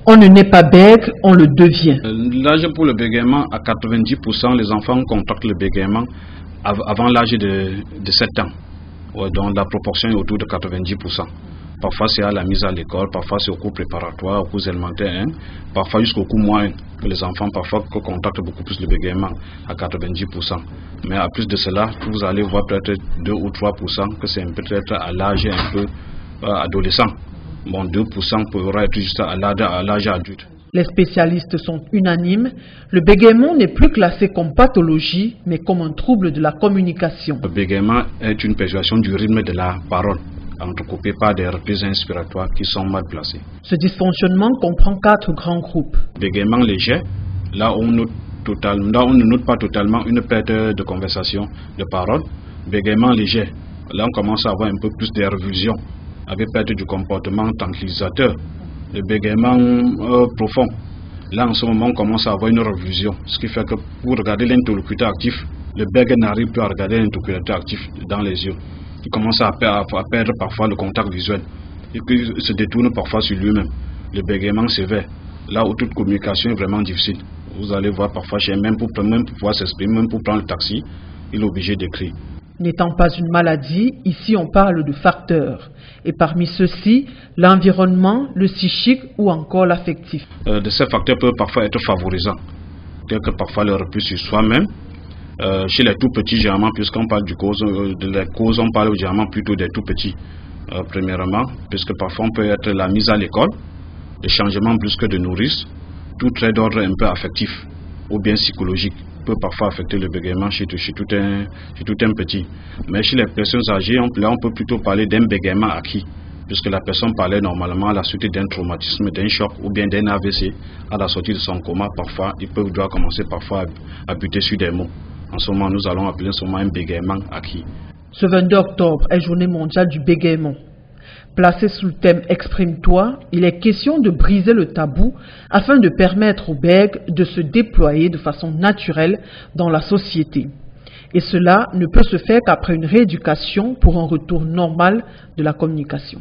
On ne naît pas bègue, on le devient. L'âge pour le bégaiement, à 90%, les enfants contractent le bégaiement avant l'âge de 7 ans. Ouais, donc la proportion est autour de 90%. Parfois c'est à la mise à l'école, parfois c'est au cours préparatoire, au cours élémentaire, parfois jusqu'au cours moyen, que les enfants parfois contractent beaucoup plus le bégaiement, à 90%. Mais à plus de cela, vous allez voir peut-être 2 ou 3% que c'est peut-être à l'âge un peu adolescent. Bon, 2% pourra être juste à l'âge adulte. Les spécialistes sont unanimes. Le bégaiement n'est plus classé comme pathologie, mais comme un trouble de la communication. Le bégaiement est une perturbation du rythme de la parole, entrecoupée par des reprises inspiratoires qui sont mal placées. Ce dysfonctionnement comprend 4 grands groupes. Bégaiement léger, là on ne note pas totalement une perte de conversation, de parole. Bégaiement léger, là on commence à avoir un peu plus de revulsions, avec perte du comportement tranquillisateur. Le bégaiement profond, là en ce moment on commence à avoir une revulsion, ce qui fait que pour regarder l'interlocuteur actif, le bègue n'arrive plus à regarder l'interlocuteur actif dans les yeux. Il commence à perdre parfois le contact visuel et puis se détourne parfois sur lui-même. Le bégaiement sévère, là où toute communication est vraiment difficile. Vous allez voir parfois chez même pour pouvoir s'exprimer, même pour prendre le taxi, il est obligé d'écrire. N'étant pas une maladie, ici on parle de facteurs. Et parmi ceux-ci, l'environnement, le psychique ou encore l'affectif. De ces facteurs peuvent parfois être favorisants, tels que parfois le repli sur soi-même. Chez les tout petits, généralement, puisqu'on parle de la cause, on parle généralement plutôt des tout petits. Premièrement, puisque parfois on peut être la mise à l'école, le changement brusque de nourrice, tout trait d'ordre un peu affectif ou bien psychologique peut parfois affecter le bégaiement chez tout un petit. Mais chez les personnes âgées, on peut plutôt parler d'un bégaiement acquis, puisque la personne parlait normalement à la suite d'un traumatisme, d'un choc ou bien d'un AVC. À la sortie de son coma, parfois, il doit commencer parfois à buter sur des mots. En ce moment, nous allons appeler ce moment un bégaiement acquis. Ce 22 octobre est journée mondiale du bégaiement. Placé sous le thème « Exprime-toi », il est question de briser le tabou afin de permettre aux bègues de se déployer de façon naturelle dans la société. Et cela ne peut se faire qu'après une rééducation pour un retour normal de la communication.